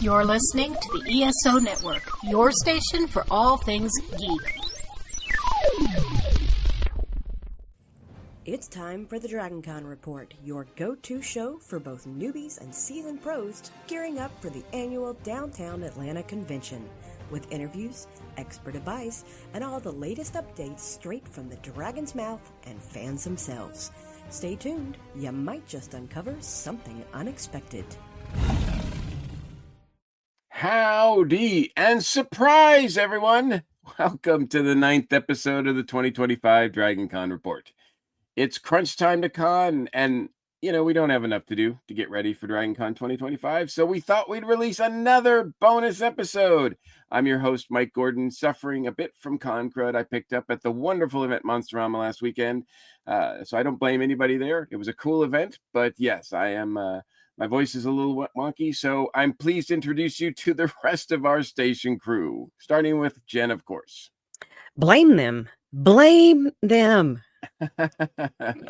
You're listening to the ESO Network, your station for all things geek. It's time for the DragonCon Report, your go-to show for both newbies and seasoned pros gearing up for the annual Downtown Atlanta Convention, with interviews, expert advice, and all the latest updates straight from the dragon's mouth and fans themselves. Stay tuned, you might just uncover something unexpected. Howdy and surprise, everyone! Welcome to the 9th episode of the 2025 DragonCon Report. It's crunch time to con, and we don't have enough to do to get ready for DragonCon 2025, so we thought we'd release another bonus episode. I'm your host, Mike Gordon, suffering a bit from con crud I picked up at the wonderful event Monsterama last weekend, so I don't blame anybody there. It was a cool event, but yes, I am... my voice is a little wonky, so I'm pleased to introduce you to the rest of our station crew, starting with Jen, of course. Blame them. Blame them.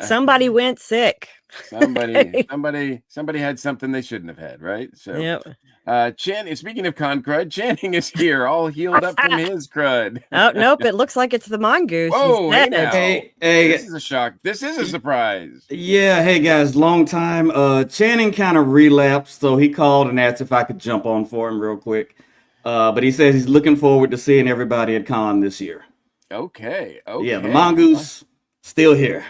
Somebody went sick. Somebody had something they shouldn't have had, right? So, yep. Speaking of con crud, Channing is here, all healed up from his crud. Oh, nope, it looks like it's the Mongoose. Whoa, hey, this is a shock. This is a surprise. Yeah, hey guys, long time. Channing kind of relapsed, so he called and asked if I could jump on for him real quick. But he says he's looking forward to seeing everybody at con this year. Okay. Yeah, the Mongoose still here.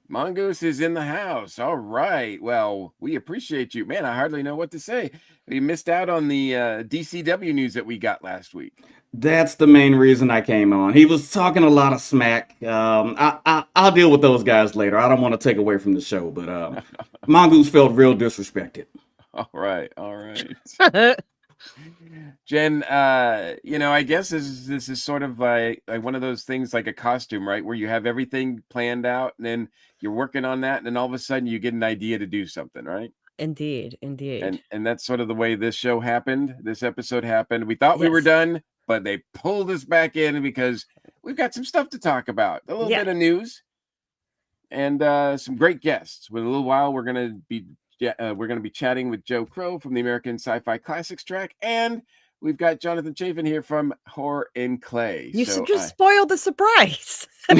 Mongoose is in the house. All right. Well, we appreciate you. Man, I hardly know what to say. We missed out on the DCW news that we got last week. That's the main reason I came on. He was talking a lot of smack. I'll deal with those guys later. I don't want to take away from the show, but Mongoose felt real disrespected. All right. Jen, I guess this is sort of like one of those things, like a costume, right? Where you have everything planned out and then you're working on that, and then all of a sudden you get an idea to do something, right? Indeed. And that's sort of the way this show happened. This episode happened. We thought we were done, but they pulled us back in because we've got some stuff to talk about. A little bit of news and some great guests. With a little while, we're gonna be chatting with Joe Crowe from the American Sci-Fi Classics Track, and we've got Jonathan Chaffin here from Horror in Clay. You just spoiled the surprise. You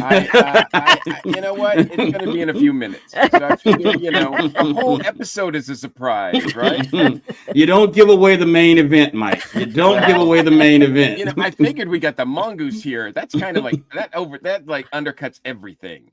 know what? It's going to be in a few minutes. So the whole episode is a surprise, right? You don't give away the main event, Mike. You don't give away the main event. I figured we got the Mongoose here. That's kind of like that undercuts everything.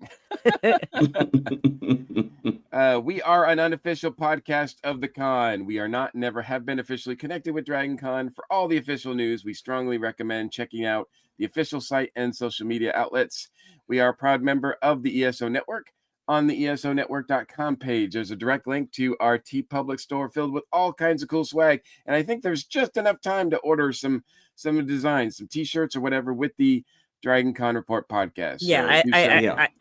We are an unofficial podcast of the con. We are not, never have been officially connected with DragonCon. For all the official news, we strongly recommend checking out the official site and social media outlets. We are a proud member of the ESO Network. On the esonetwork.com page, there's a direct link to our Tublic store filled with all kinds of cool swag. And I think there's just enough time to order some designs, some t-shirts or whatever with the DragonCon Report podcast. Yeah,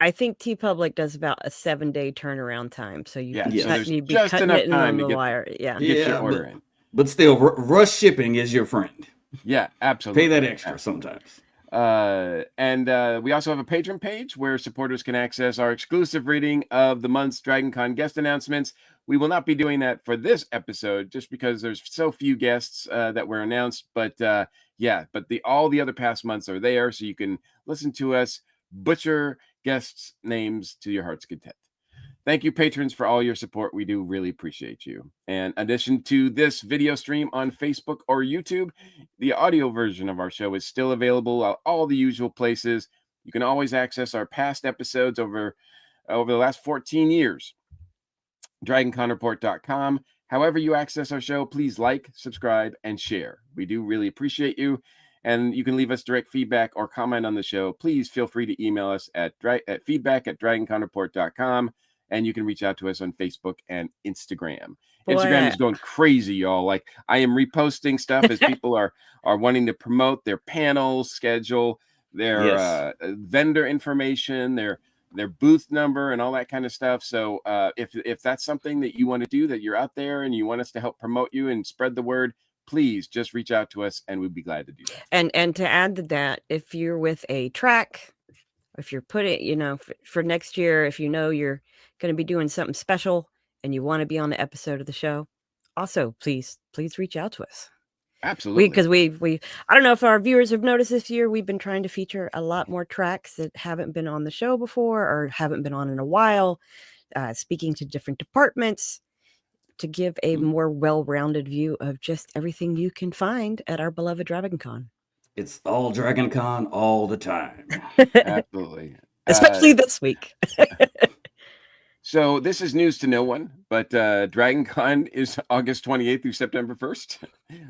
I think Tublic does about a 7-day turnaround time. So you need to be cutting it in on the wire. Get your order in. But still, rush shipping is your friend. Yeah, absolutely. Pay that extra sometimes. And we also have a Patreon page where supporters can access our exclusive reading of the month's DragonCon guest announcements. We will not be doing that for this episode just because there's so few guests that were announced. But all the other past months are there, so you can listen to us butcher guests' names to your heart's content. Thank you, patrons, for all your support. We do really appreciate you. And in addition to this video stream on Facebook or YouTube, the audio version of our show is still available at all the usual places. You can always access our past episodes over the last 14 years. DragonConReport.com. However you access our show, please like, subscribe, and share. We do really appreciate you. And you can leave us direct feedback or comment on the show. Please feel free to email us at feedback@DragonConReport.com. And you can reach out to us on Facebook and Instagram. Instagram is going crazy, y'all. Like, I am reposting stuff as people are wanting to promote their panel schedule, their vendor information, their booth number, and all that kind of stuff. So if that's something that you want to do, that you're out there and you want us to help promote you and spread the word, please just reach out to us and we'd be glad to do that. And to add to that, if you're with a track, if you're putting, for next year, if you're going to be doing something special and you want to be on the episode of the show, also please reach out to us. Absolutely. Because we I don't know if our viewers have noticed this year, we've been trying to feature a lot more tracks that haven't been on the show before or haven't been on in a while, speaking to different departments to give a more well-rounded view of just everything you can find at our beloved DragonCon. It's all Dragon Con all the time. Absolutely. Especially this week. So this is news to no one, but DragonCon is August 28th through September 1st,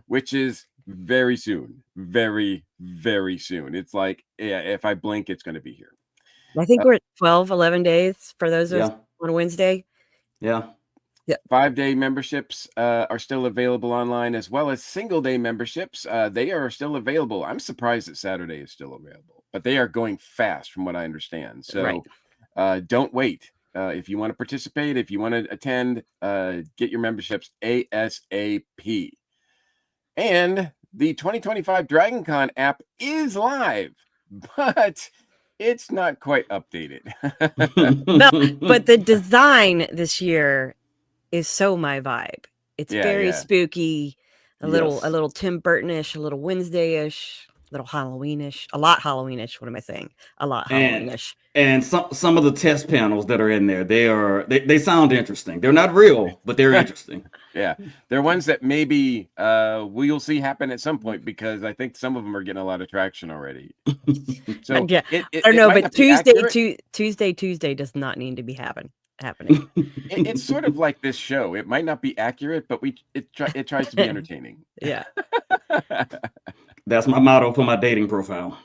which is very soon. Very, very soon. It's like, yeah, if I blink, it's going to be here. I think we're at 12, 11 days for those of us Yeah. on Wednesday. Yeah. 5-day memberships are still available online, as well as single-day memberships. They are still available. I'm surprised that Saturday is still available, but they are going fast from what I understand. So don't wait. If you want to participate, if you want to attend, get your memberships ASAP. And the 2025 DragonCon app is live, but it's not quite updated. No, but the design this year is so my vibe. It's very spooky, a little Tim Burton-ish, a little Wednesday-ish, a little Halloween-ish, a lot Halloween-ish. What am I saying? A lot Halloween-ish. And some of the test panels that are in there, they sound interesting. They're not real, but they're interesting. Yeah, they're ones that maybe we'll see happen at some point, because I think some of them are getting a lot of traction already. So yeah, I don't know, but Tuesday does not need to be happening. It's sort of like this show. It might not be accurate, but it tries to be entertaining. Yeah. That's my motto for my dating profile.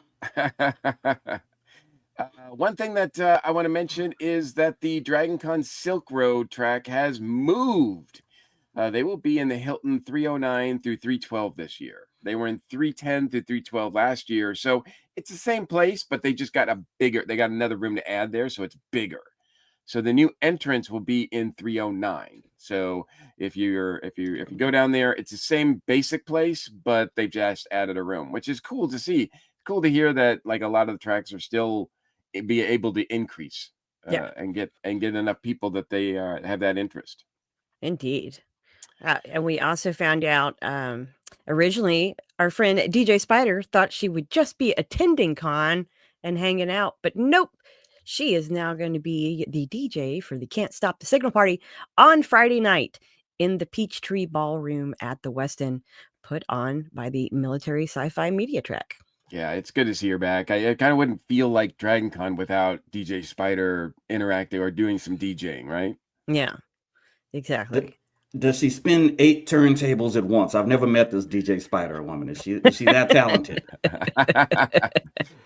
One thing that I want to mention is that the DragonCon Silk Road track has moved. They will be in the Hilton 309 through 312 this year. They were in 310 through 312 last year. So it's the same place, but they just got they got another room to add there, so it's bigger. So the new entrance will be in 309. So if you go down there, it's the same basic place, but they just added a room, which is cool to see. Cool to hear that like a lot of the tracks are still be able to increase and get enough people that they have that interest. Indeed. And we also found out originally our friend DJ Spider thought she would just be attending con and hanging out, but nope. She is now going to be the DJ for the Can't Stop the Signal party on Friday night in the Peachtree Ballroom at the Westin, put on by the Military Sci-Fi Media Track. Yeah, it's good to see her back. I kind of wouldn't feel like DragonCon without DJ Spider interacting or doing some DJing, right? Yeah, exactly. Does she spin 8 turntables at once? I've never met this DJ Spider woman. Is she that talented?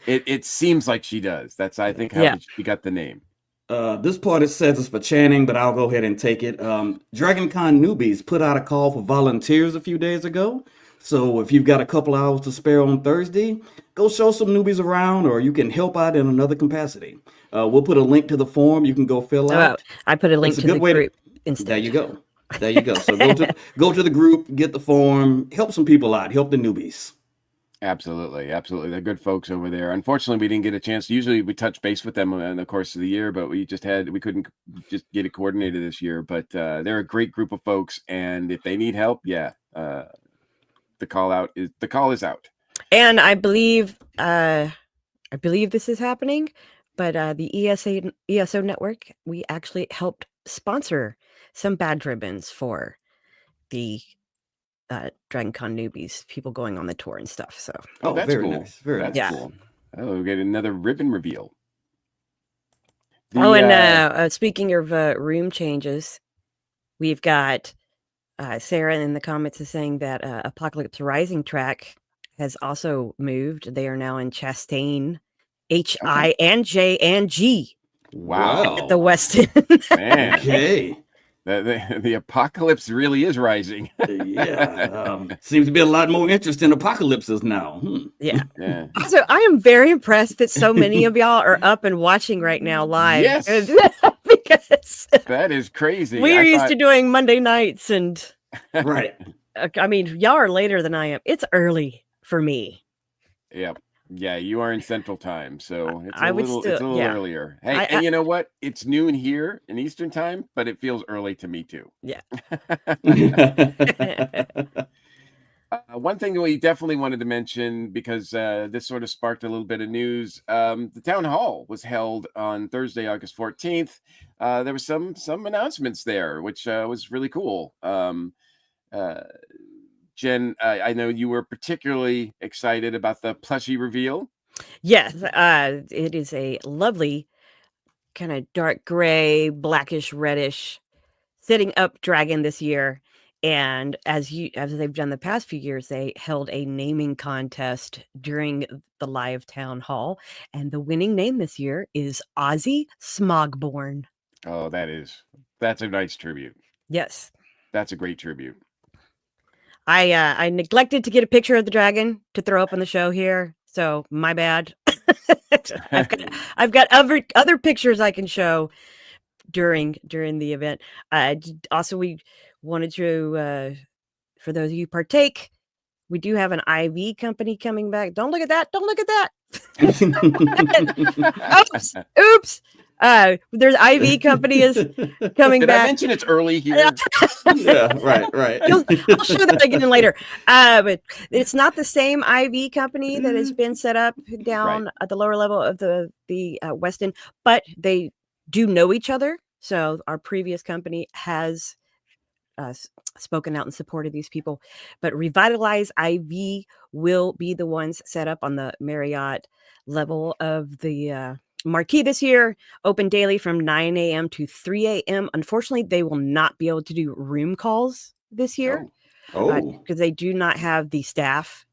It seems like she does. That's, I think, how she got the name. This part it says it's for Channing, but I'll go ahead and take it. Dragon Con Newbies put out a call for volunteers a few days ago. So if you've got a couple hours to spare on Thursday, go show some newbies around, or you can help out in another capacity. We'll put a link to the form. You can go fill out. I put a link to the group instead. There you go. There you go. So go to the group, get the form, help some people out, help the newbies. Absolutely. They're good folks over there. Unfortunately, we didn't get a chance. Usually we touch base with them in the course of the year, but we couldn't just get it coordinated this year. But they're a great group of folks, and if they need help, the call is out. And I believe this is happening, but the ESO network, we actually helped sponsor some badge ribbons for the DragonCon Newbies, people going on the tour and stuff. So that's very cool. Nice. Very that's nice. Cool. Oh, we get another ribbon reveal. Speaking of room changes, we've got Sarah in the comments is saying that Apocalypse Rising track has also moved. They are now in Chastain, HI and J and G. Wow. At the Westin. Man. Okay. The apocalypse really is rising. Seems to be a lot more interest in apocalypses now. Yeah. So I am very impressed that so many of y'all are up and watching right now live. Yes. Because that is crazy. We are used to doing Monday nights and right. I mean, y'all are later than I am. It's early for me. Yep. Yeah, you are in Central Time, so it's a little earlier. Hey, and you know what? It's noon here in Eastern Time, but it feels early to me too. Yeah. One thing we definitely wanted to mention, because this sort of sparked a little bit of news, the town hall was held on Thursday, August 14th. There was some announcements there, which was really cool. Jen, I know you were particularly excited about the plushie reveal. Yes, it is a lovely kind of dark gray, blackish, reddish sitting up dragon this year. And as they've done the past few years, they held a naming contest during the live town hall, and the winning name this year is Ozzy Smogborn. Oh, that's a nice tribute. Yes, That's a great tribute. I neglected to get a picture of the dragon to throw up on the show here, so my bad. I've got other pictures I can show during the event. Also, we wanted to, for those of you who partake, we do have an IV company coming back. Don't look at that. Don't look at that. Oops. There's IV company is coming Did back. I mention it's early here? Yeah, right. I'll show that again later. But it's not the same IV company that has been set up down at the lower level of the West End, but they do know each other. So our previous company has spoken out in support of these people. But Revitalize IV will be the ones set up on the Marriott level of the marquee this year, open daily from 9 a.m. to 3 a.m. Unfortunately, they will not be able to do room calls this year because they do not have the staff,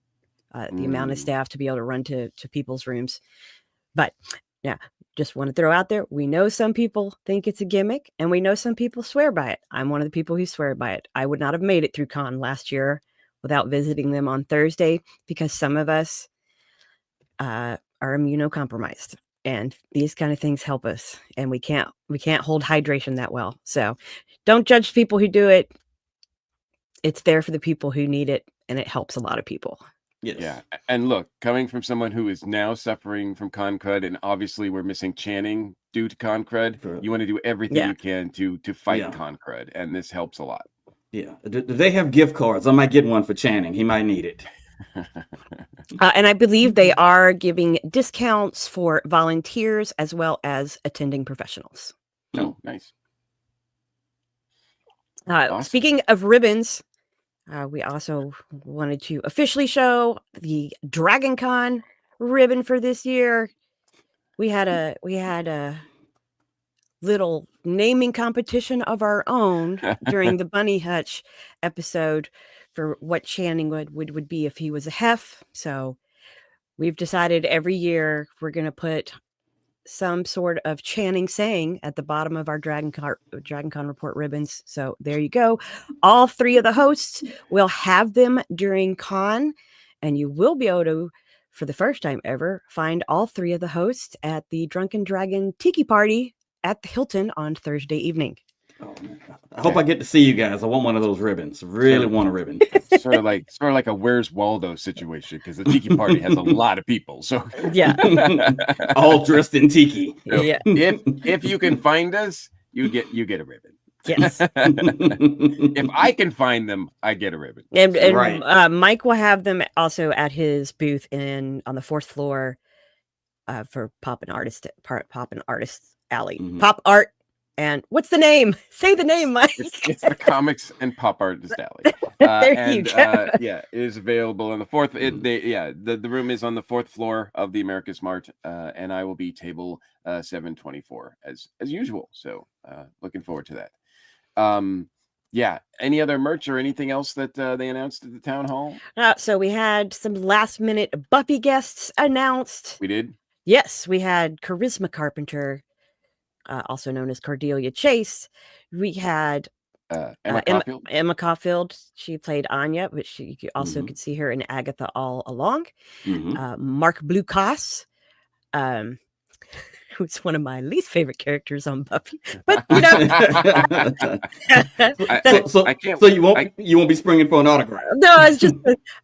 the amount of staff to be able to run to people's rooms. But yeah, just want to throw out there, we know some people think it's a gimmick, and we know some people swear by it. I'm one of the people who swear by it. I would not have made it through Con last year without visiting them on Thursday, because some of us are immunocompromised. And these kind of things help us, and we can't hold hydration that well. So don't judge people who do it. It's there for the people who need it, and it helps a lot of people. Yes. Yeah. And look, coming from someone who is now suffering from con crud, and obviously we're missing Channing due to con crud, you want to do everything you can to fight con crud, and this helps a lot. Yeah. Do they have gift cards? I might get one for Channing. He might need it. And I believe they are giving discounts for volunteers as well as attending professionals. Oh, nice. Awesome. Speaking of ribbons, we also wanted to officially show the Dragon Con ribbon for this year. We had a little naming competition of our own during the Bunny Hutch episode for what Channing would be if he was a hef. So we've decided every year we're going to put some sort of Channing saying at the bottom of our Dragon Con report ribbons. So there you go. All three of the hosts will have them during Con, and you will be able to, for the first time ever, find all three of the hosts at the Drunken Dragon Tiki Party at the Hilton on Thursday evening. Oh, I hope I get to see you guys. I want one of those ribbons. Really want a ribbon. sort of like a Where's Waldo situation, because the Tiki Party has a lot of people. So yeah, all dressed in tiki. Yeah. If you can find us, you get a ribbon. Yes. If I can find them, I get a ribbon. And Mike will have them also at his booth on the 4th floor for Pop and Artist Alley. Mm-hmm. Pop Art. And what's the name? Say the name, Mike. It's the Comics and Pop Artist Alley. You go. It is available on the 4th. The room is on the 4th floor of the American Smart, and I will be table 724 as usual. So looking forward to that. Any other merch or anything else that they announced at the town hall? So we had some last minute Buffy guests announced. We did. Yes, we had Charisma Carpenter, also known as Cordelia Chase. We had Emma Caulfield. She played Anya, but she also could see her in Agatha all along. Mark Blucas, who's one of my least favorite characters on Buffy. But so you won't be springing for an autograph. No, it's just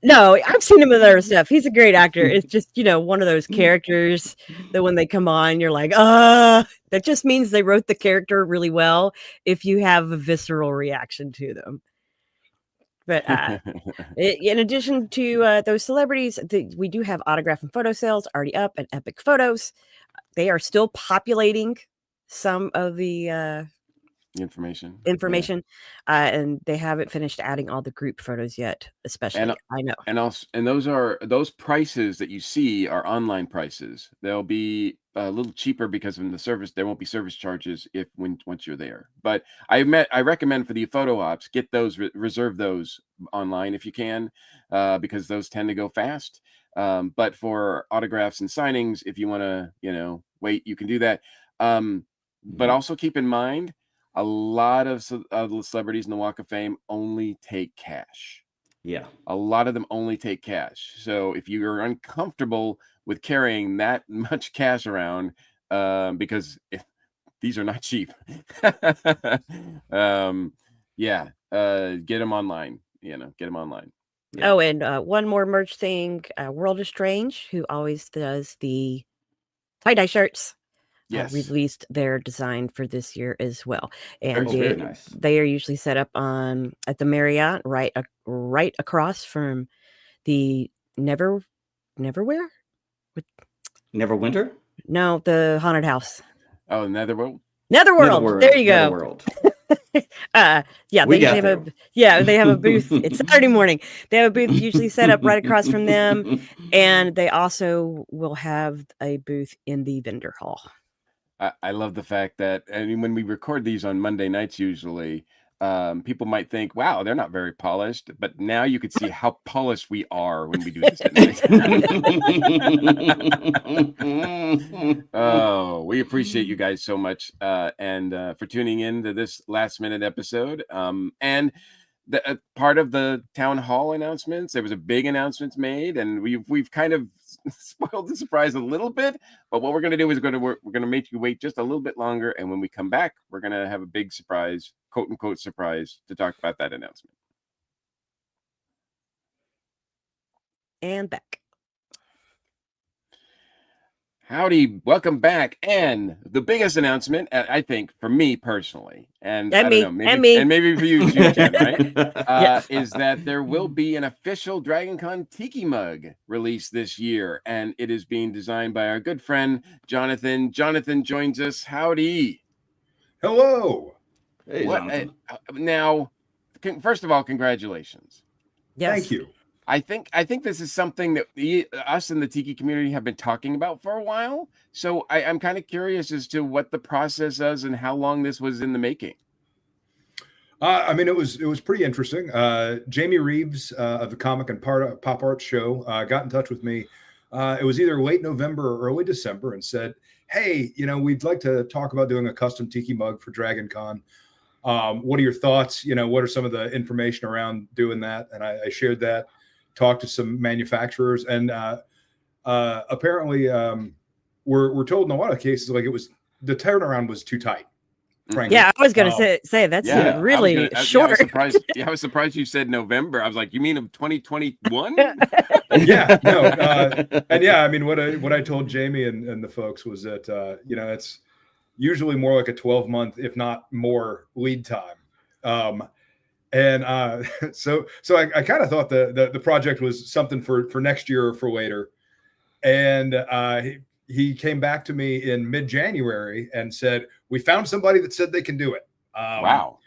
no. I've seen him in other stuff. He's a great actor. It's just one of those characters that when they come on, you're like, that just means they wrote the character really well. If you have a visceral reaction to them, But in addition to those celebrities, we do have autograph and photo sales already up and epic photos. They are still populating some of the information. And they haven't finished adding all the group photos yet, especially. I know. And those prices that you see are online prices. They'll be a little cheaper because of the service. There won't be service charges once you're there. But I recommend for the photo ops, get those reserve those online if you can, because those tend to go fast. But for autographs and signings, if you want to wait, you can do that. But also keep in mind, a lot of the celebrities in the Walk of Fame only take cash. Yeah. A lot of them only take cash. So if you're uncomfortable with carrying that much cash around, because these are not cheap, get them online. Get them online. Yeah. Oh, and one more merch thing. World of Strange, who always does the tie-dye shirts. Yes, released their design for this year as well, and very nice. They are usually set up at the Marriott, right across from the Neverwhere. Neverwinter? No, the haunted house. Oh, Netherworld. There you go. Netherworld. They have a booth. It's Saturday morning. They have a booth usually set up right across from them, and they also will have a booth in the vendor hall. I love the fact that, when we record these on Monday nights, usually people might think, wow, they're not very polished. But now you could see how polished we are when we do this. Oh, we appreciate you guys so much and for tuning in to this last minute episode. And the part of the town hall announcements, there was a big announcement made, and we've kind of spoiled the surprise a little bit. But what we're going to do is we're going to make you wait just a little bit longer, and when we come back, we're going to have a big surprise, quote unquote surprise, to talk about that announcement. And back. Howdy, welcome back. And the biggest announcement, I think, for me personally, and I don't know, maybe for you too, Jen, right? Yes. Is that there will be an official Dragon Con Tiki Mug released this year, and it is being designed by our good friend Jonathan. Jonathan joins us. Howdy. Hello. Hey, Jonathan. Now, first of all, congratulations. Yes. Thank you. I think this is something that us in the Tiki community have been talking about for a while. So I'm kind of curious as to what the process is and how long this was in the making. It was pretty interesting. Jamie Reeves of the Comic and Pop Art Show got in touch with me. It was either late November or early December and said, hey, we'd like to talk about doing a custom Tiki mug for Dragon Con. What are your thoughts? What are some of the information around doing that? And I shared that. Talked to some manufacturers, and apparently we're told in a lot of cases like the turnaround was too tight. Frankly. Yeah, I was going to say that's really short. I was surprised you said November. I was like, you mean of 2021? Yeah, no, and yeah, what I told Jamie and the folks was that it's usually more like a 12-month, if not more, lead time. And so I kind of thought the project was something for next year or for later. And he came back to me in mid-January and said, we found somebody that said they can do it. Wow.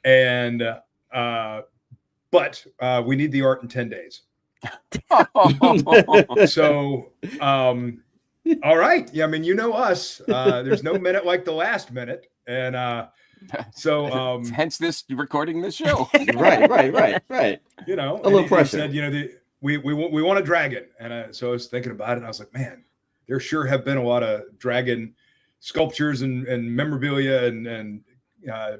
And but we need the art in 10 days. So all right. Yeah, us. There's no minute like the last minute. And so hence this recording this show. right a little pressure. He said, we want a dragon, and so I was thinking about it, and I was like, man, there sure have been a lot of dragon sculptures and memorabilia and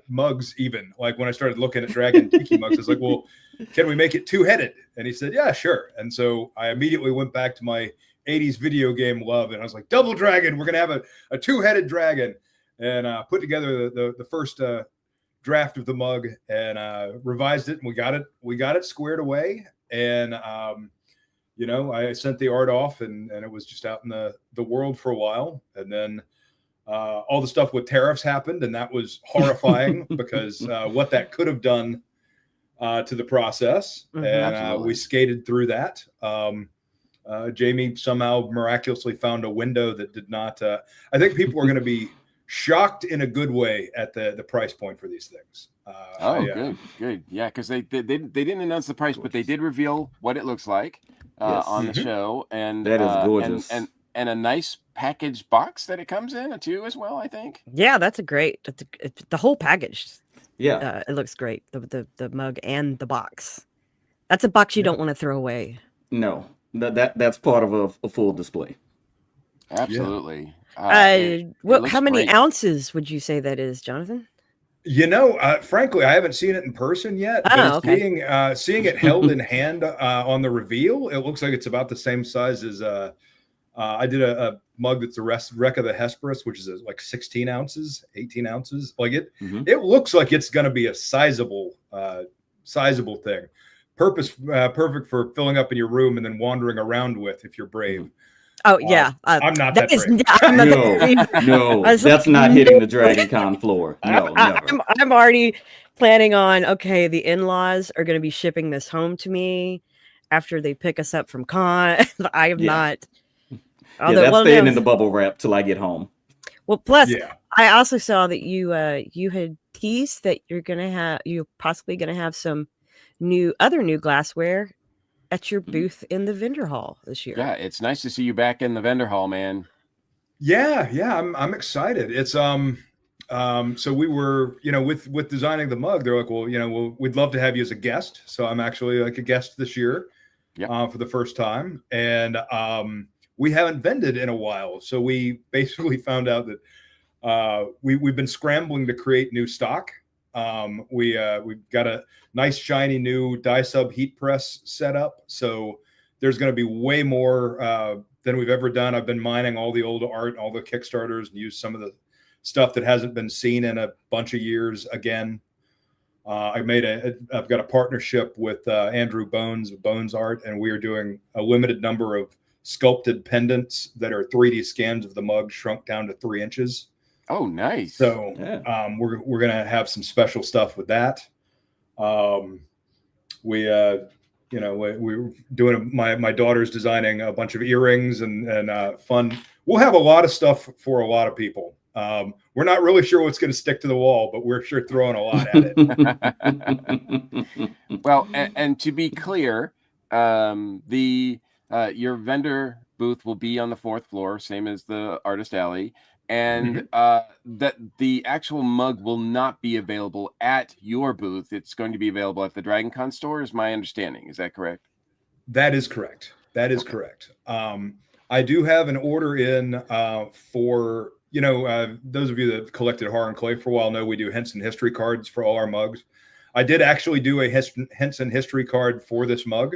mugs. Even like when I started looking at dragon tiki mugs, I was like, well, can we make it two-headed? And he said, yeah, sure. And so I immediately went back to my 80s video game love, and I was like, double dragon, we're gonna have a two-headed dragon. And put together the first draft of the mug and revised it, and we got it squared away. And I sent the art off, and it was just out in the world for a while. And then all the stuff with tariffs happened, and that was horrifying because what that could have done to the process, and we skated through that. Jamie somehow miraculously found a window that did not. I think people are going to be shocked in a good way at the price point for these things. Good. Yeah, because they didn't announce the price, but they did reveal what it looks like on the show, and that is gorgeous, and a nice packaged box that it comes in too as well. I think. Yeah, that's the whole package. Yeah, it looks great. The mug and the box. That's a box you don't want to throw away. No, that's part of a full display. Absolutely. How many ounces would you say that is, Jonathan? Frankly, I haven't seen it in person yet. But seeing it held in hand on the reveal, it looks like it's about the same size as I did a mug that's the wreck of the Hesperus, which is like 16 ounces, 18 ounces. Like it looks like it's going to be a sizable thing. Perfect for filling up in your room and then wandering around with if you're brave. Oh yeah, I'm not that brave. No, that's not hitting the Dragon Con floor. No, never. I'm already planning on. Okay, the in-laws are going to be shipping this home to me after they pick us up from con. I am not. That's staying in the bubble wrap till I get home. Well, plus I also saw that you had teased that you're possibly going to have some other new glassware at your booth in the vendor hall this year. Yeah, it's nice to see you back in the vendor hall, man. Yeah, I'm excited. It's so we were, with designing the mug, they're like, well, we'd love to have you as a guest. So I'm actually like a guest this year for the first time. And we haven't vended in a while. So we basically found out that we've been scrambling to create new stock. We've got a nice shiny new dye sub heat press set up. So there's going to be way more than we've ever done. I've been mining all the old art, all the Kickstarters, and used some of the stuff that hasn't been seen in a bunch of years again. I've got a partnership with Andrew Bones of Bones Art, and we are doing a limited number of sculpted pendants that are 3D scans of the mug shrunk down to 3 inches. Oh, nice. So we're going to have some special stuff with that. We're doing my daughter's designing a bunch of earrings and fun. We'll have a lot of stuff for a lot of people. We're not really sure what's going to stick to the wall, but we're sure throwing a lot at it. Well, and to be clear, your vendor booth will be on the 4th floor, same as the Artist Alley. And that the actual mug will not be available at your booth. It's going to be available at the Dragon Con store, is my understanding. Is that correct? That is correct. Correct. I do have an order in for, those of you that have collected Horror and Clay for a while know we do Henson history cards for all our mugs. I did actually do a Henson history card for this mug.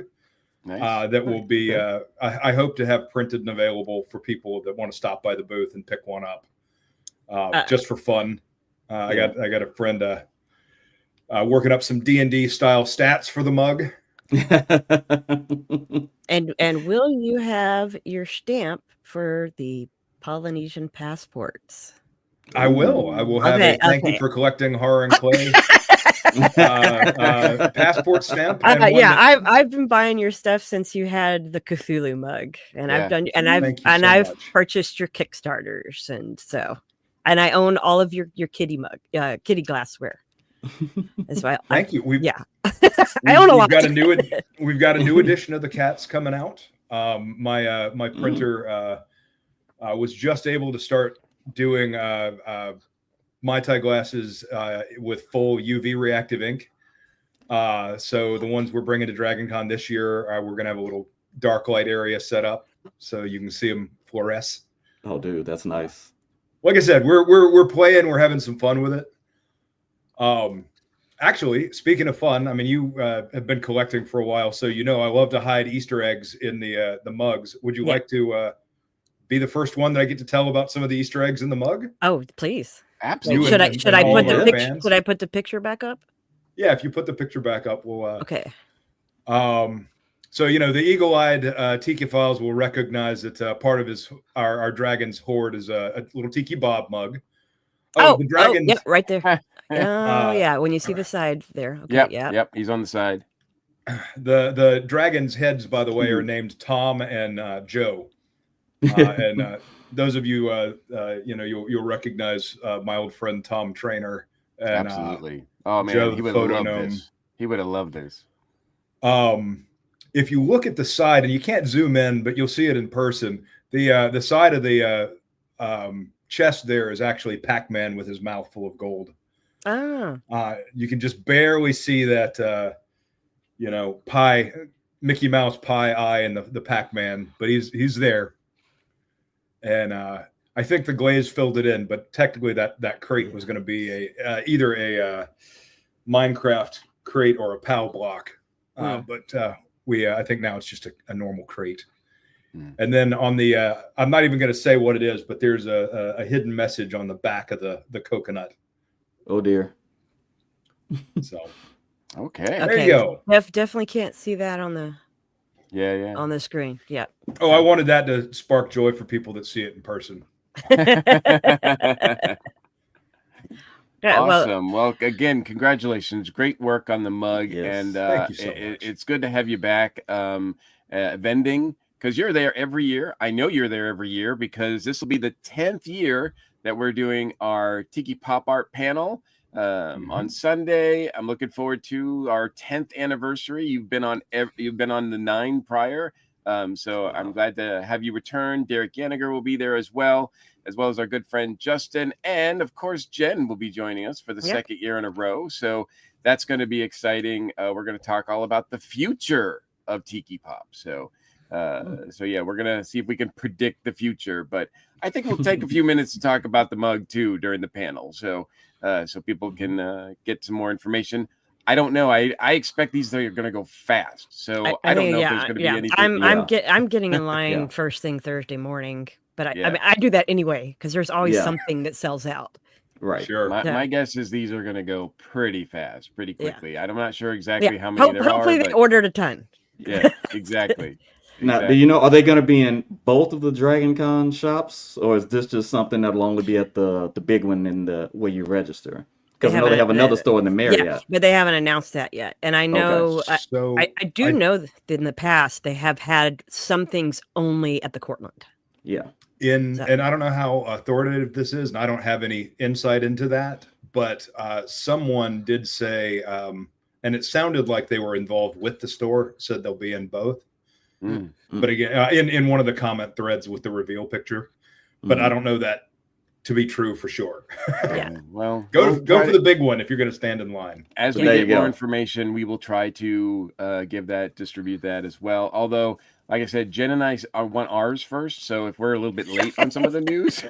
Nice. That will be I hope to have printed and available for people that want to stop by the booth and pick one up just for fun. I got a friend working up some D&D style stats for the mug. and will you have your stamp for the Polynesian passports? I will have a thank you for collecting Horror and Clay passport stamp. I've been buying your stuff since you had the Cthulhu mug, and I've purchased your Kickstarters, and I own all of your kitty mug, kitty glassware. As well. Thank you. I own a lot. We've got a new edition of the cats coming out. My printer was just able to start doing Mai Tai glasses with full UV reactive ink. So the ones we're bringing to Dragon Con this year, we're going to have a little dark light area set up so you can see them fluoresce. Oh, dude, that's nice. Like I said, we're playing, we're having some fun with it. Actually, speaking of fun, I mean, you have been collecting for a while, so I love to hide Easter eggs in the mugs. Would you like to be the first one that I get to tell about some of the Easter eggs in the mug? Oh, please. Absolutely. Should I put the picture? Should I put the picture back up? Yeah, if you put the picture back up, we'll. Okay. So the eagle-eyed Tiki files will recognize that part of our dragon's hoard is a little Tiki Bob mug. The dragon. Yep, right there. yeah, when you see the side there. Okay, Yep, he's on the side. The dragons' heads, by the way, are named Tom and Joe. And those of you, you'll recognize my old friend Tom Trainer. And, Absolutely. Oh man, Joe he the would have loved Photonome. this. He would have loved this. If you look at the side, and you can't zoom in, but you'll see it in person. The side of the chest there is actually Pac-Man with his mouth full of gold. You can just barely see that, Mickey Mouse pie eye and the Pac-Man, but he's there. And I think the glaze filled it in, but technically that crate was going to be either a Minecraft crate or a PAL block. But I think now it's just a normal crate. And then on the, I'm not even going to say what it is, but there's a hidden message on the back of the coconut. Oh dear. So, okay. There you go. Definitely can't see that on the on the screen. Yeah. Oh, I wanted that to spark joy for people that see it in person. Awesome. Well, again, congratulations. Great work on the mug. Yes. And Thank you so much. It's good to have you back vending, because you're there every year. I know you're there every year because this will be the 10th year that we're doing our Tiki Pop Art panel on Sunday. I'm looking forward to our 10th anniversary. You've been on the 9 prior. So I'm glad to have you return. Derek Yanniger will be there as well as our good friend Justin. And of course, Jen will be joining us for the second year in a row. So that's going to be exciting. We're going to talk all about the future of Tiki Pop. So yeah, we're going to see if we can predict the future, but I think we'll take a few minutes to talk about the mug too during the panel. So people can get some more information. I don't know. I expect these are going to go fast. So I don't know if there's going to be anything. I'm getting in line first thing Thursday morning, but I mean, I do that anyway because there's always something that sells out. Right. Sure. My guess is these are going to go pretty fast, pretty quickly. I'm not sure exactly how many there are. Hopefully they ordered a ton. Yeah, exactly. Now, do you know, are they going to be in both of the Dragon Con shops, or is this just something that'll only be at the big one in the where you register? Because I know they have another store in the Marriott. Yeah, but they haven't announced that yet. And I know, I do know that in the past they have had some things only at the Cortland. Yeah. And I don't know how authoritative this is, and I don't have any insight into that, but someone did say, and it sounded like they were involved with the store, said they'll be in both. But again, in one of the comment threads with the reveal picture, but I don't know that to be true for sure. Well, go for the big one if you're going to stand in line. As we get more information, we will try to distribute that as well. Although, like I said, Jen and I want ours first. So if we're a little bit late on some of the news,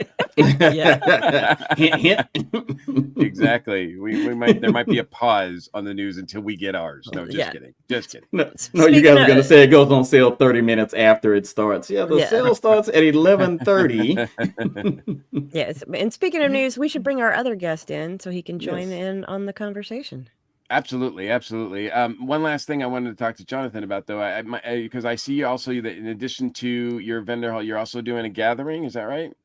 exactly, there might be a pause on the news until we get ours. No, just kidding. No, you guys are going to say it goes on sale 30 minutes after it starts. Yeah, the sale starts at 11:30. Yes, and speaking of news, we should bring our other guest in so he can join in on the conversation. Absolutely. One last thing I wanted to talk to Jonathan about, though, because I see also that in addition to your vendor hall, you're also doing a gathering. Is that right?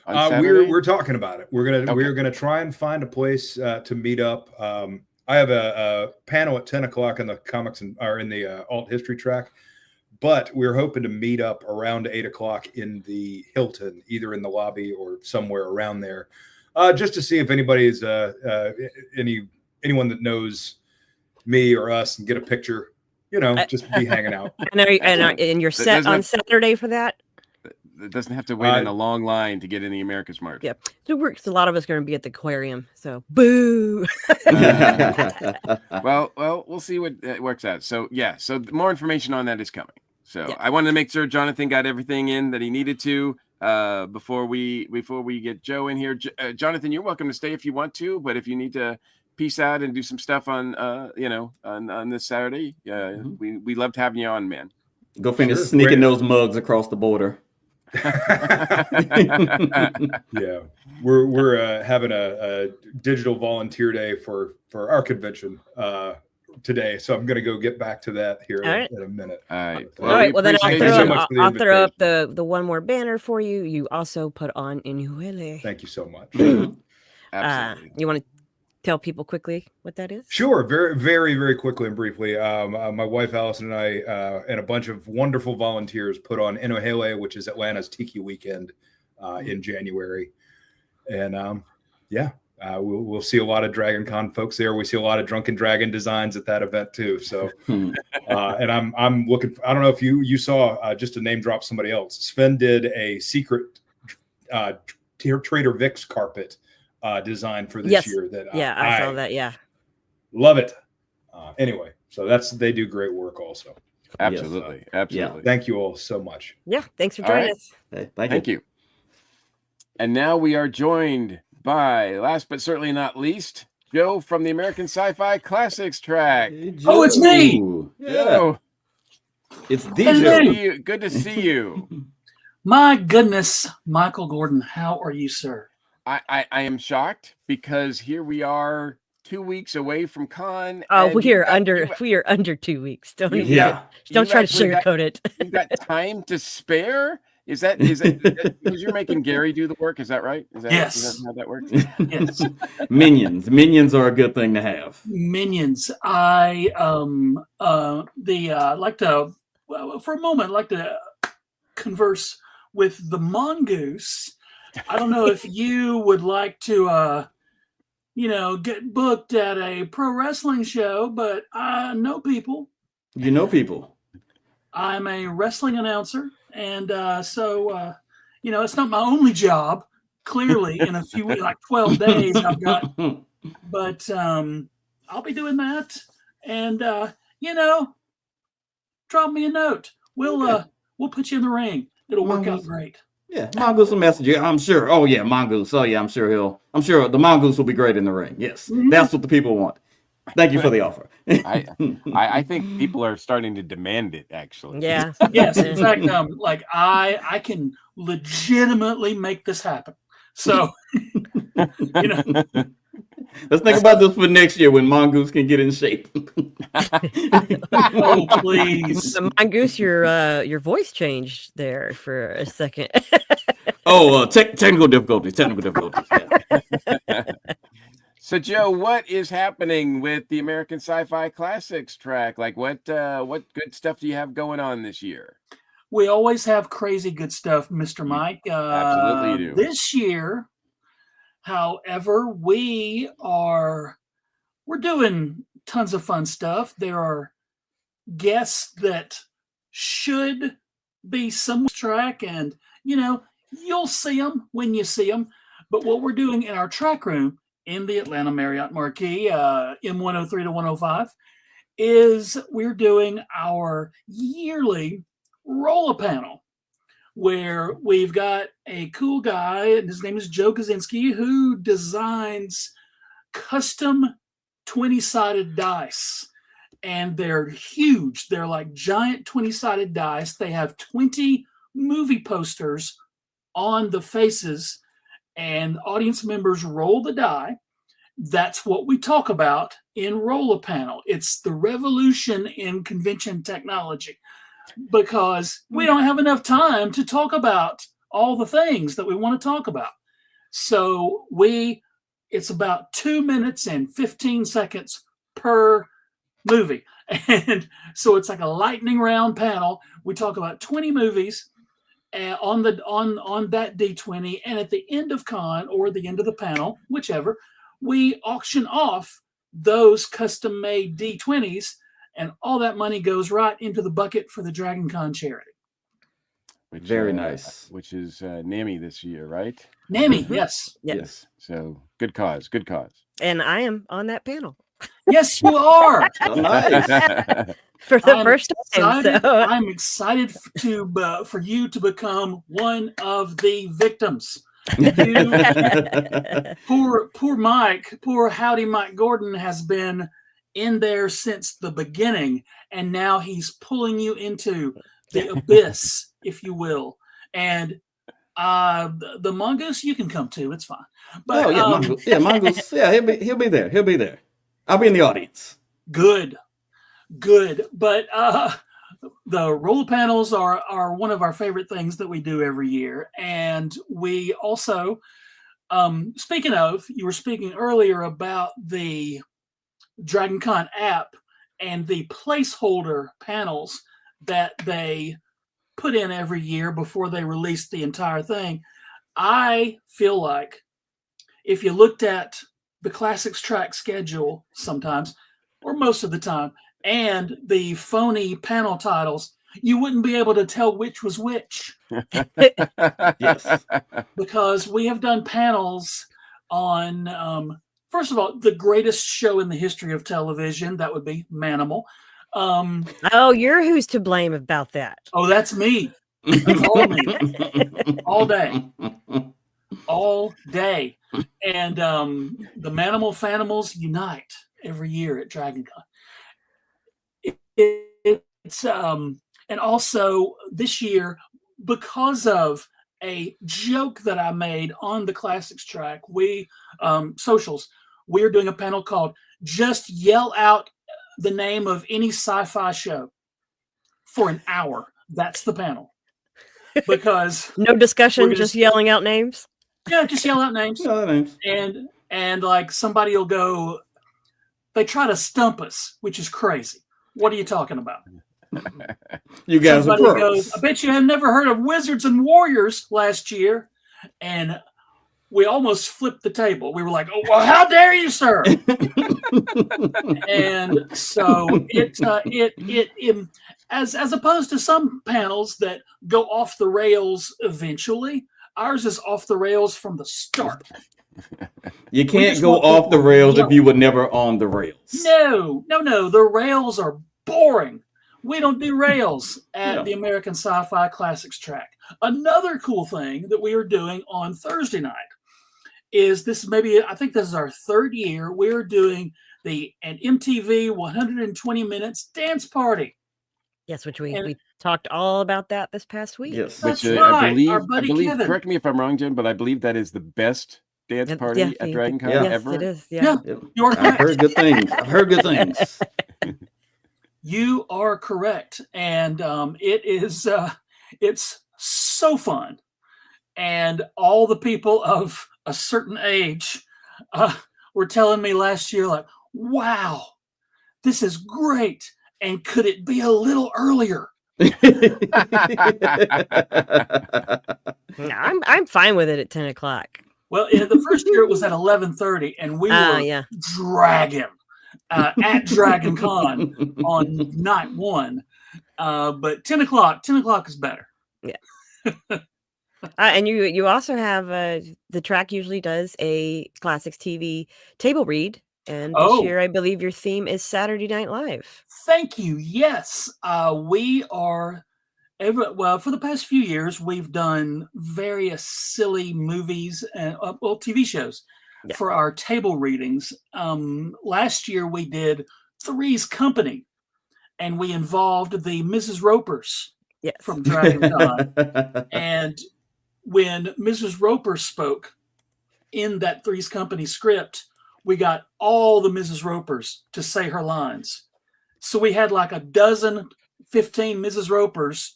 We're talking about it. We're gonna try and find a place to meet up. I have a panel at 10 o'clock in the comics in the alt history track, but we're hoping to meet up around 8 o'clock in the Hilton, either in the lobby or somewhere around there, just to see if anybody's anyone that knows me or us and get a picture, just be hanging out. And you're set on Saturday for that? It doesn't have to wait in a long line to get in the American Smart. Yeah. So a lot of us are going to be at the aquarium. So boo. Well, we'll see what works out. So so more information on that is coming. So I wanted to make sure Jonathan got everything in that he needed to before we get Joe in here. Jonathan, you're welcome to stay if you want to, but if you need to peace out and do some stuff on on this Saturday, we loved having you on, man. Go finish sneaking those mugs across the border. Yeah, we're having a digital volunteer day for our convention today, so I'm going to go get back to that here in a minute. All right. Well, then I'll throw up the one more banner for you. You also put on Inohale. Thank you so much. Absolutely. You want to tell people quickly what that is? Sure, very, very, very quickly and briefly. My wife Allison and I and a bunch of wonderful volunteers put on Inohale, which is Atlanta's Tiki Weekend in January, and we'll see a lot of Dragon Con folks there. We see a lot of Drunken Dragon designs at that event too. So, and I'm looking. I don't know if you saw just to name drop somebody else. Sven did a secret Trader Vic's carpet design for this year. I saw that. Yeah, love it. Anyway, so they do great work also. Absolutely, absolutely. Yeah. Thank you all so much. Yeah, thanks for joining us. Hey, thank you. And now we are joined by, last but certainly not least, Joe from the American Sci-Fi Classics Track. Hey, Oh, it's me. Joe. It's DJ. Good to see you. My goodness, Michael Gordon, how are you, sir? I am shocked because here we are 2 weeks away from Con. Oh, we are under 2 weeks. Don't try to sugarcoat it. You got time to spare? Is that because you're making Gary do the work? Is that right? Yes. Is that how that works? Yes. Minions are a good thing to have. Minions. I like to for a moment like to converse with the Mongoose. I don't know if you would like to get booked at a pro wrestling show, but I know people. You know people. I'm a wrestling announcer. And so it's not my only job. Clearly, in a few weeks, like 12 days, I've got. But I'll be doing that, and drop me a note. We'll put you in the ring. It'll work out great. Yeah, Mongoose will message you. I'm sure. Oh yeah, Mongoose. Oh yeah, I'm sure the Mongoose will be great in the ring. Yes, that's what the people want. Thank you for the offer. I think people are starting to demand it, actually. Yeah. Yes. In fact, I can legitimately make this happen. So, let's think about this for next year when Mongoose can get in shape. Oh, please. So, Mongoose, your voice changed there for a second. Technical difficulties. Yeah. So, Joe, what is happening with the American Sci-Fi Classics Track? Like, what good stuff do you have going on this year? We always have crazy good stuff, Mr. Mike. Absolutely, you do. This year, however, we're doing tons of fun stuff. There are guests that should be some track, and you'll see them when you see them. But what we're doing in our track room in the Atlanta Marriott Marquis, M103 to 105, is we're doing our yearly roller panel, where we've got a cool guy, and his name is Joe Kaczynski, who designs custom 20-sided dice. And they're huge. They're like giant 20-sided dice. They have 20 movie posters on the faces, and audience members roll the die. That's what we talk about in Roller Panel. It's the revolution in convention technology, because we don't have enough time to talk about all the things that we want to talk about. So it's about 2 minutes and 15 seconds per movie. And so it's like a lightning round panel. We talk about 20 movies on that D20, and at the end of con, or the end of the panel, whichever, we auction off those custom made D20s, and all that money goes right into the bucket for the Dragon Con charity. Very nice. Which is NAMI this year, right? NAMI, yes. Yes. So good cause. And I am on that panel. Yes, you are. Oh, nice. For the first time. I'm excited for you to become one of the victims. Poor Howdy Mike Gordon has been in there since the beginning, and now he's pulling you into the abyss, if you will. And the Mongoose, you can come too. It's fine. But Mongoose. Yeah, Mongoose. Yeah, he'll be there. He'll be there. I'll be in the audience. Good. But the roller panels are one of our favorite things that we do every year, and we also Speaking of, you were speaking earlier about the Dragon Con app and the placeholder panels that they put in every year before they release the entire thing. I feel like if you looked at the Classics Track schedule sometimes, or most of the time, and the phony panel titles, you wouldn't be able to tell which was which. Yes. Because we have done panels on, first of all, the greatest show in the history of television. That would be Manimal. Oh, you're who's to blame about that. Oh, that's me. That's all me. All day. All day. And the Manimal Fanimals unite every year at Dragon Con. It's and also this year, because of a joke that I made on the Classics Track, we socials, we're doing a panel called "Just Yell Out the Name of Any Sci-Fi Show" for an hour. That's the panel. Because no discussion, just yelling out names. Yeah, just yell out names. And like somebody will go, they try to stump us, which is crazy. What are you talking about? You guys Somebody are pros. goes, I bet you have never heard of Wizards and Warriors last year. And we almost flipped the table. We were like, oh, well, how dare you, sir? And so it as opposed to some panels that go off the rails eventually, ours is off the rails from the start. You can't go off the rails if you were never on the rails. No. The rails are boring. We don't do rails at the American Sci-Fi Classics Track. Another cool thing that we are doing on Thursday night is this. I think this is our third year. We're doing an MTV 120 Minutes Dance Party. Yes, which we talked all about that this past week. Yes, which right. I believe. Correct me if I'm wrong, Jen, but I believe that is the best dance party at Dragon Con ever. Yes, it is. Yeah. You are I've heard good things. You are correct, and it is. It's so fun, and all the people of a certain age were telling me last year, like, "Wow, this is great." And could it be a little earlier? I'm fine with it at 10 o'clock. Well, in the first year it was at 11:30, and we were dragging at Dragon Con on night one. But 10 o'clock is better. Yeah. And you also have the track usually does a Classics TV table read. And this year, I believe your theme is Saturday Night Live. Thank you. Yes, we are. For the past few years, we've done various silly movies and TV shows for our table readings. Last year, we did Three's Company, and we involved the Mrs. Ropers from Dragon Con. And when Mrs. Roper spoke in that Three's Company script, we got all the Mrs. Ropers to say her lines. So we had like 15 Mrs. Ropers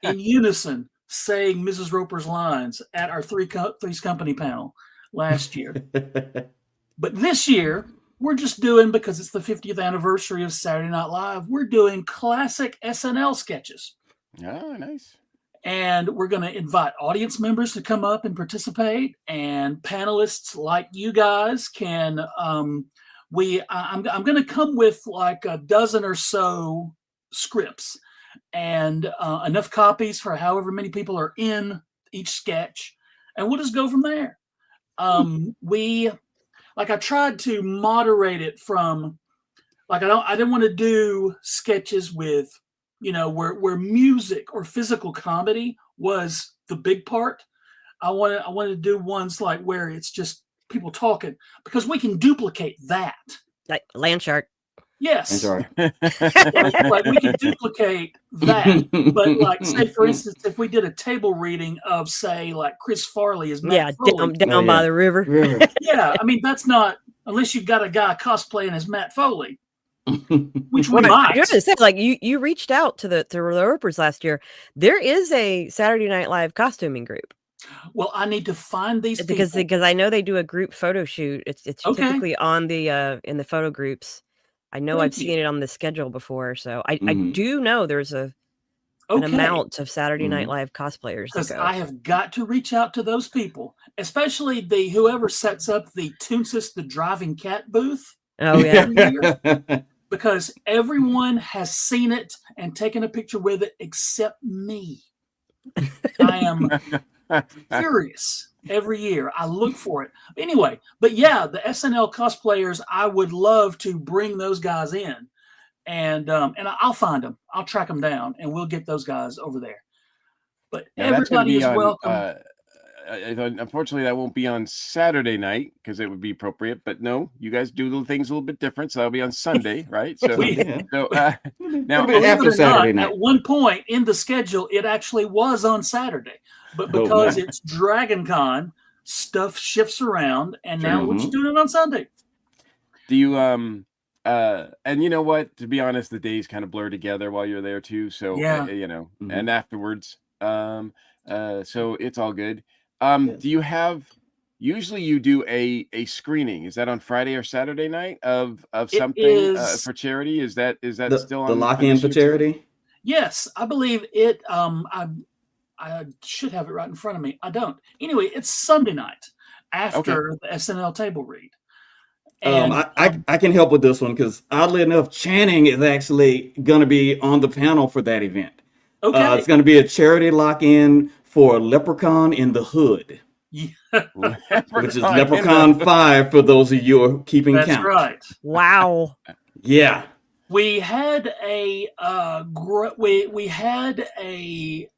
in unison saying Mrs. Roper's lines at our Three's Company panel last year. But this year, we're just doing, because it's the 50th anniversary of Saturday Night Live, we're doing classic SNL sketches. Oh, nice. And we're going to invite audience members to come up and participate, and panelists like you guys can. I'm going to come with like a dozen or so scripts and enough copies for however many people are in each sketch, and we'll just go from there. I tried to moderate it from, like, I didn't want to do sketches with, where music or physical comedy was the big part. I wanted to do ones like where it's just people talking, because we can duplicate that. Like Land Shark. Yes. like we can duplicate that. But like, say for instance, if we did a table reading of, say, like Chris Farley as Matt Foley. down by the river. Yeah, I mean, that's not, unless you've got a guy cosplaying as Matt Foley. Which we might. I was gonna say, like, you reached out to the Ropers last year. There is a Saturday Night Live costuming group. Well, I need to find these because people. I know they do a group photo shoot. It's Okay. typically on the in the photo groups. I know I've Thank you. seen it on the schedule before, so I Mhm. do know there's an Okay. amount of Saturday Night Mhm. Live cosplayers that Because go. I have got to reach out to those people, especially the whoever sets up the Toonsis the Driving Cat booth Oh yeah. every year, because everyone has seen it and taken a picture with it except me. I am furious every year. I look for it. Anyway, but yeah, the SNL cosplayers, I would love to bring those guys in, and I'll find them. I'll track them down, and we'll get those guys over there. But Now that's going to everybody be is on. welcome. Unfortunately, that won't be on Saturday night because it would be appropriate. But no, you guys do little things a little bit different, so that'll be on Sunday, right? So, Yeah. so now, It'll be after Believe it or Saturday not, night. at one point in the schedule, it actually was on Saturday, but Oh, because man. it's Dragon Con, stuff shifts around, and now we're just Mhm. doing it on Sunday. do you and you know what? To be honest, the days kind of blur together while you're there too. So Yeah. you know, Mhm. and afterwards, so it's all good. Yeah. Do you have? Usually, you do a screening. Is that on Friday or Saturday night of It something is, for charity? Is that The still the on for lock-in this for year too? charity? yes, I believe it. I should have it right in front of me. I don't. Anyway, it's Sunday night after the SNL table read. And I can help with this one because oddly enough, Channing is actually going to be on the panel for that event. okay, It's going to be a charity lock-in for Leprechaun in the Hood, which is Leprechaun 5 for those of you who are keeping that's count. right. Wow. Yeah. We had a we had a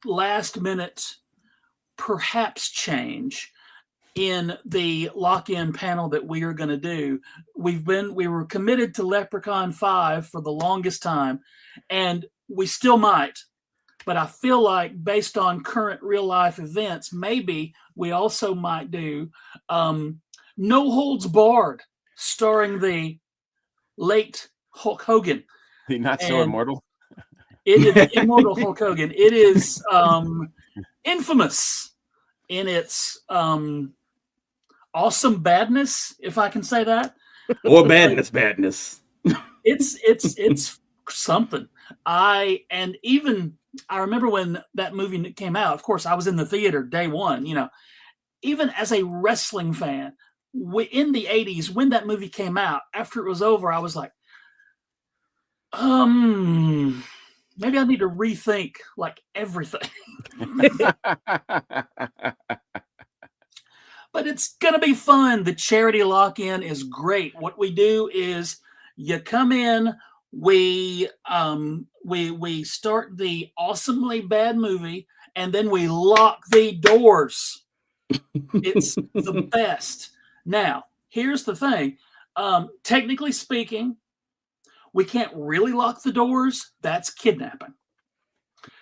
last minute perhaps change in the lock-in panel that we are going to do. We were committed to Leprechaun 5 for the longest time, and we still might, but I feel like based on current real life events, maybe we also might do No Holds Barred, starring the late Hulk Hogan. The not so And immortal. it is immortal Hulk Hogan. It is infamous in its awesome badness, if I can say that. Or badness. It's something. I remember when that movie came out. Of course, I was in the theater day one. You know, even as a wrestling fan, in the 80s when that movie came out, after it was over, I was like, maybe I need to rethink like everything. But it's gonna be fun. The charity lock-in is great. What we do is you come in, we start the awesomely bad movie, and then we lock the doors. It's the best. Now, here's the thing. Technically speaking, we can't really lock the doors. That's kidnapping.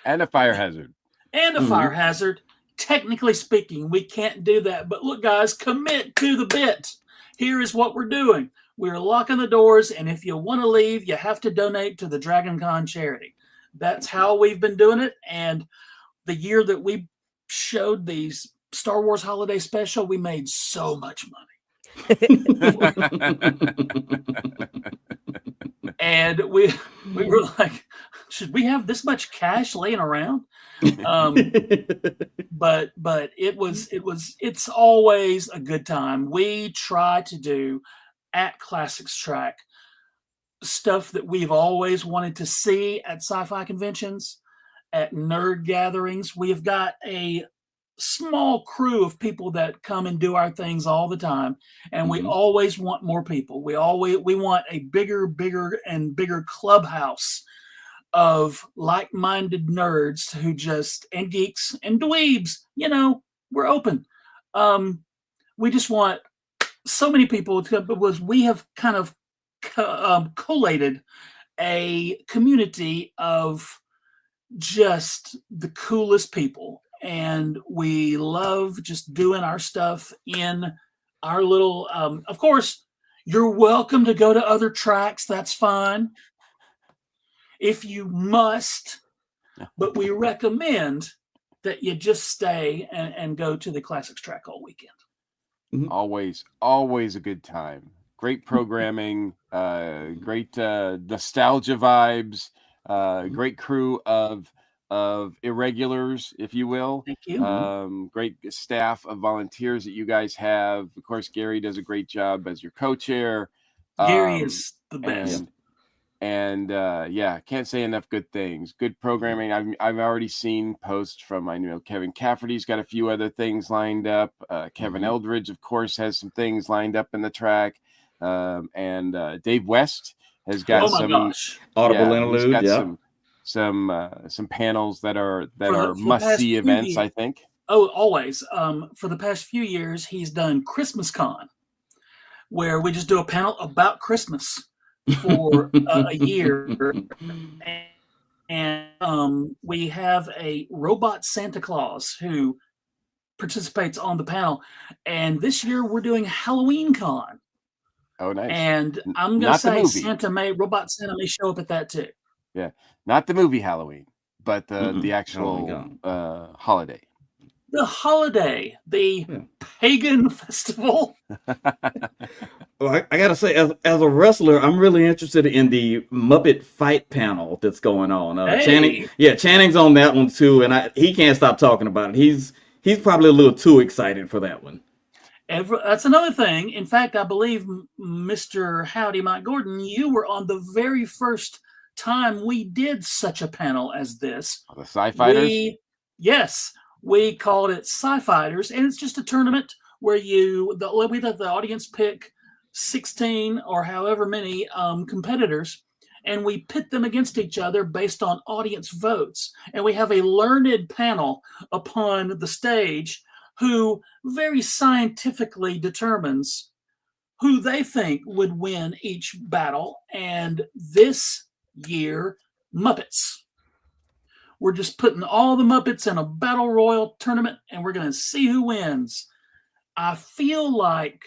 And a fire hazard. And a fire hazard. Technically speaking, we can't do that. But look, guys, commit to the bit. Here is what we're doing. We're locking the doors, and if you want to leave, you have to donate to the Dragon Con charity. That's how we've been doing it. And the year that we showed these Star Wars Holiday Special, we made so much money. And we were like, should we have this much cash laying around? But it's always a good time. We try to do at Classics Track stuff that we've always wanted to see at sci-fi conventions, at nerd gatherings. We've got a small crew of people that come and do our things all the time, and we always want more people. We want a bigger and bigger clubhouse of like-minded nerds who and geeks and dweebs. You know, we're open. We just want so many people because we have kind of collated a community of just the coolest people, and we love just doing our stuff in our little of course, you're welcome to go to other tracks. That's fine if you must, but we recommend that you just stay and go to the Classics Track all weekend. Always a good time. Great programming, great nostalgia vibes, great crew of irregulars, if you will. Thank you. Great staff of volunteers that you guys have. Of course, Gary does a great job as your co-chair. Gary is the best. And can't say enough good things. Good programming. I've already seen posts from, I know Kevin Cafferty's got a few other things lined up. Kevin Eldridge, of course, has some things lined up in the track. And Dave West has got Audible interlude. Some panels that are must-see events, I think. Oh, always. For the past few years, he's done Christmas Con, where we just do a panel about Christmas for a year. And we have a robot Santa Claus who participates on the panel. And this year we're doing Halloween Con. Oh, nice. And I'm going to say Robot Santa may show up at that too. Yeah. Not the movie Halloween, but the actual holiday. The holiday, the pagan festival. Well, I gotta say, as a wrestler, I'm really interested in the Muppet fight panel that's going on. Channing's on that one too, and he can't stop talking about it. He's probably a little too excited for that one. That's another thing. In fact, I believe Mr. Howdy Mike Gordon, you were on the very first time we did such a panel as this. The Sci-Fighters? Yes. We called it Sci-Fighters, and it's just a tournament where we let the audience pick 16 or however many competitors, and we pit them against each other based on audience votes. And we have a learned panel upon the stage who very scientifically determines who they think would win each battle. And this year, Muppets. We're just putting all the Muppets in a battle royal tournament, and we're going to see who wins. I feel like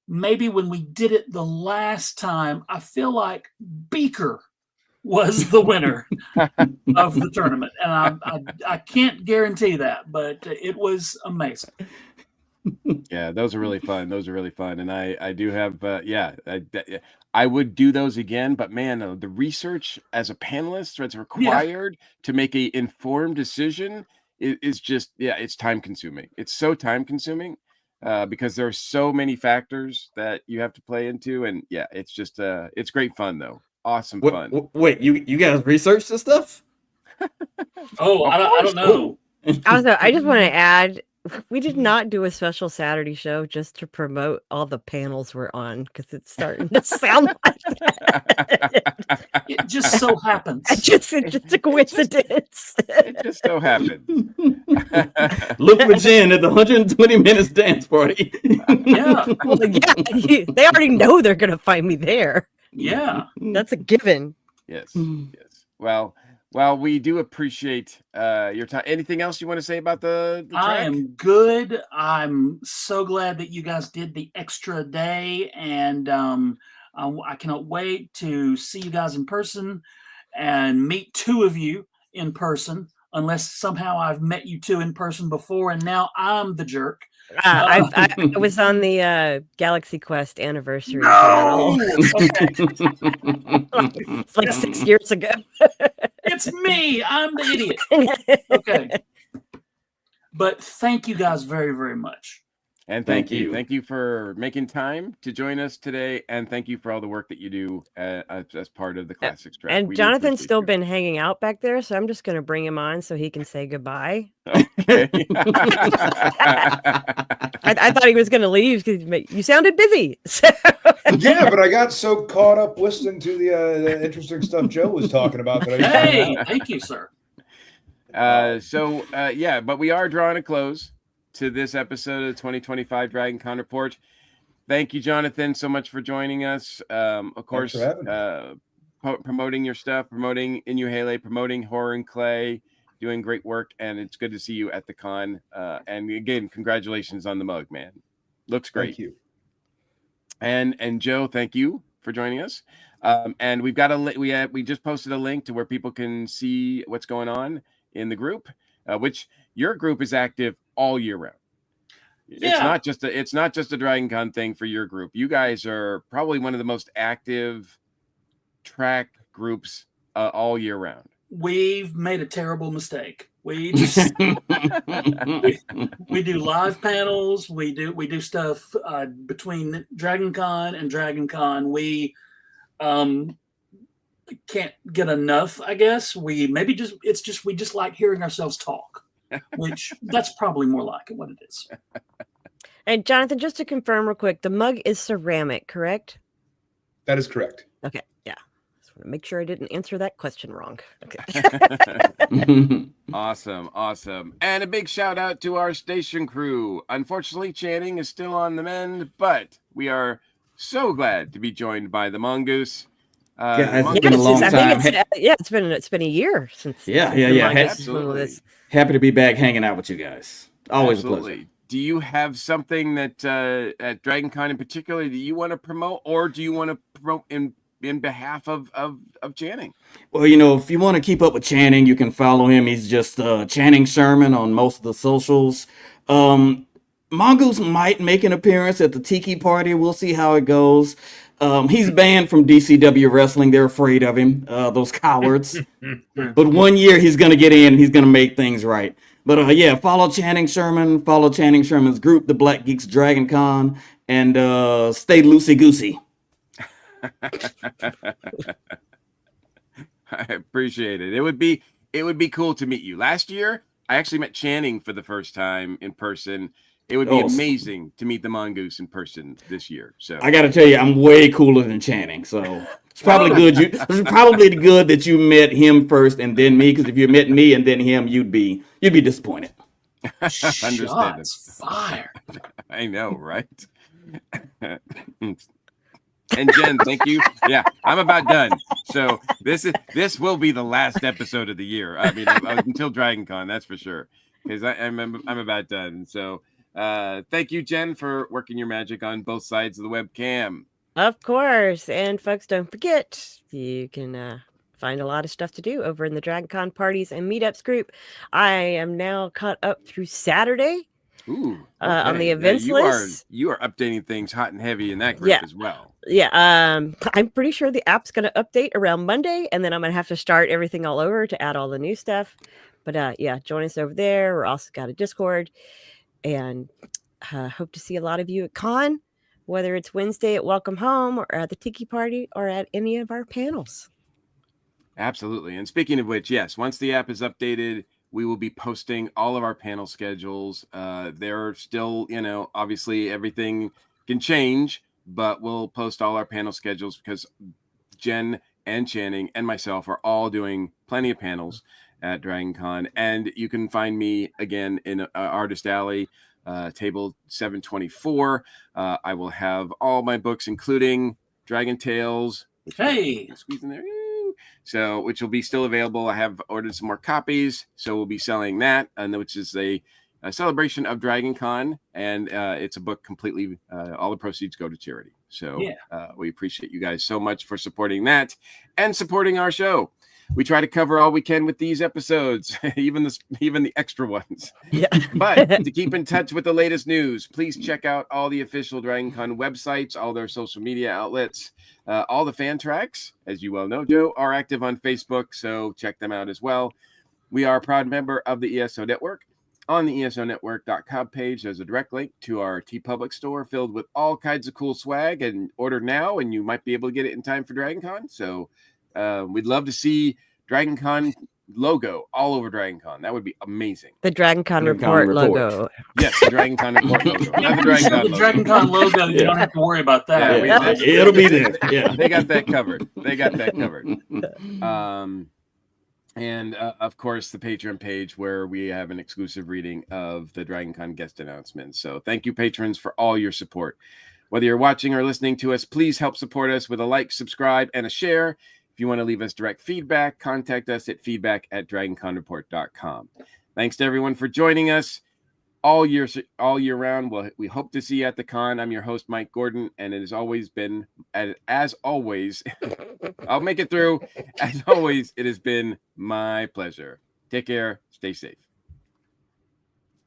maybe when we did it the last time, I feel like Beaker was the winner of the tournament. And I can't guarantee that, but it was amazing. Yeah, those are really fun. And I do have, I would do those again, but man, the research as a panelist that's required to make a informed decision is just, it's time consuming. It's so time consuming because there are so many factors that you have to play into. And it's just, it's great fun though. Awesome fun. Wait, you guys researched this stuff? I don't know. Also, I just want to add, we did not do a special Saturday show just to promote all the panels we're on because it's starting to sound like that. It just so happens. It's just a coincidence. It just so happens. Look for Jen at the 120 Minutes dance party. Well, they already know they're going to find me there. Yeah. That's a given. Yes. Well, we do appreciate your time. Anything else you want to say about the track? I am good. I'm so glad that you guys did the extra day, and I cannot wait to see you guys in person and meet two of you in person, unless somehow I've met you two in person before, and now I'm the jerk. I was on the Galaxy Quest anniversary. No! Okay. It's like 6 years ago. It's me. I'm the idiot. Okay. But thank you guys very, very much. And thank you. Thank you for making time to join us today. And thank you for all the work that you do as part of the Classics Track. And Jonathan's still been hanging out back there, so I'm just going to bring him on so he can say goodbye. Okay. I thought he was going to leave because you sounded busy. So. Yeah, but I got so caught up listening to the interesting stuff Joe was talking about that thank you, sir. But we are drawing a close to this episode of the 2025 Dragon Con Report. Thank you, Jonathan, so much for joining us. Of course, promoting your stuff, promoting Inohale, promoting Horror and Clay, doing great work, and it's good to see you at the con. And again, congratulations on the mug, man. Looks great. Thank you. And Joe, thank you for joining us. And we've got we just posted a link to where people can see what's going on in the group. which your group is active all year round. It's not just a Dragon Con thing for your group. You guys are probably one of the most active track groups all year round. We've made a terrible mistake. We just we do live panels. We do stuff between Dragon Con and Dragon Con. We can't get enough. I guess we just like hearing ourselves talk, which that's probably more like what it is. And Jonathan, just to confirm real quick, the mug is ceramic, correct? That is correct. Okay, yeah. Just want to make sure I didn't answer that question wrong. Okay. Awesome. And a big shout out to our station crew. Unfortunately, Channing is still on the mend, but we are so glad to be joined by the Mongoose. It's been a long time. It's been a year since. Yeah. Absolutely. Happy to be back hanging out with you guys. Always a pleasure. Do you have something that at Dragon Con in particular that you want to promote, or do you want to promote in behalf of Channing? Well, if you want to keep up with Channing, you can follow him. He's just Channing Sherman on most of the socials. Mongoose might make an appearance at the Tiki Party. We'll see how it goes. He's banned from DCW Wrestling. They're afraid of him, those cowards. But one year he's going to get in. He's going to make things right. But follow Channing Sherman. Follow Channing Sherman's group, the Black Geeks Dragon Con, and stay loosey-goosey. I appreciate it. It would be cool to meet you. Last year, I actually met Channing for the first time in person. It would be amazing to meet the Mongoose in person this year. So I got to tell you, I'm way cooler than Channing. So it's probably good. It's probably good that you met him first and then me. Because if you met me and then him, you'd be disappointed. Shots fired. I know, right? And Jen, thank you. Yeah, I'm about done. So this will be the last episode of the year. I mean, until Dragon Con, that's for sure. Because I'm about done. So thank you, Jen, for working your magic on both sides of the webcam. Of course. And folks, don't forget, you can find a lot of stuff to do over in the Dragon Con parties and meetups group. I am now caught up through Saturday. Ooh, okay. On the events list. You are updating things hot and heavy in that group as well. Yeah. I'm pretty sure the app's going to update around Monday, and then I'm going to have to start everything all over to add all the new stuff. But join us over there. We're also got a Discord, and hope to see a lot of you at Con, whether it's Wednesday at Welcome Home or at the Tiki Party or at any of our panels. Absolutely. And speaking of which, yes, once the app is updated, we will be posting all of our panel schedules. They're still, obviously everything can change, but we'll post all our panel schedules because Jen and Channing and myself are all doing plenty of panels at Dragon Con. And you can find me again in Artist Alley, table 724. I will have all my books, including Dragon Tales. Hey, squeeze in there. So, which will be still available. I have ordered some more copies, so we'll be selling that, and which is a celebration of Dragon Con, and it's a book completely. All the proceeds go to charity. So, we appreciate you guys so much for supporting that and supporting our show. We try to cover all we can with these episodes, even the extra ones. Yeah. But to keep in touch with the latest news, please check out all the official Dragon Con websites, all their social media outlets, all the fan tracks, as you well know, Joe, are active on Facebook, so check them out as well. We are a proud member of the ESO Network. On the esonetwork.com page, there's a direct link to our TeePublic store filled with all kinds of cool swag, and order now, and you might be able to get it in time for Dragon Con. So we'd love to see Dragon Con logo all over Dragon Con. That would be amazing. The Dragon Con Report logo. Yes, the Dragon Con Report logo. Not the Dragon Con logo. Dragon Con logo. You don't have to worry about that. Yeah, it'll be there. Yeah, they got that covered. And of course, the Patreon page where we have an exclusive reading of the Dragon Con guest announcements. So thank you, patrons, for all your support. Whether you're watching or listening to us, please help support us with a like, subscribe, and a share. If you want to leave us direct feedback, contact us at feedback@dragonconreport.com. Thanks to everyone for joining us all year round. Well, we hope to see you at the con. I'm your host, Mike Gordon, and it has always been, as always, I'll make it through. As always, it has been my pleasure. Take care. Stay safe.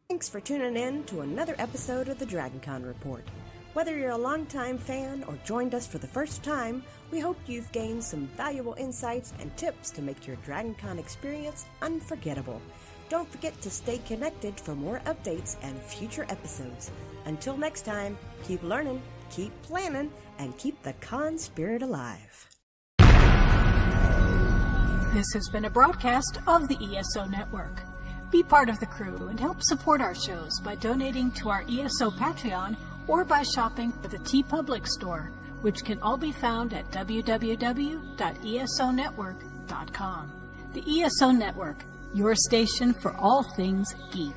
Thanks for tuning in to another episode of the DragonCon Report. Whether you're a longtime fan or joined us for the first time, we hope you've gained some valuable insights and tips to make your DragonCon experience unforgettable. Don't forget to stay connected for more updates and future episodes. Until next time, keep learning, keep planning, and keep the con spirit alive. This has been a broadcast of the ESO Network. Be part of the crew and help support our shows by donating to our ESO Patreon or by shopping at the TeePublic store, which can all be found at www.esonetwork.com. The ESO Network, your station for all things geek.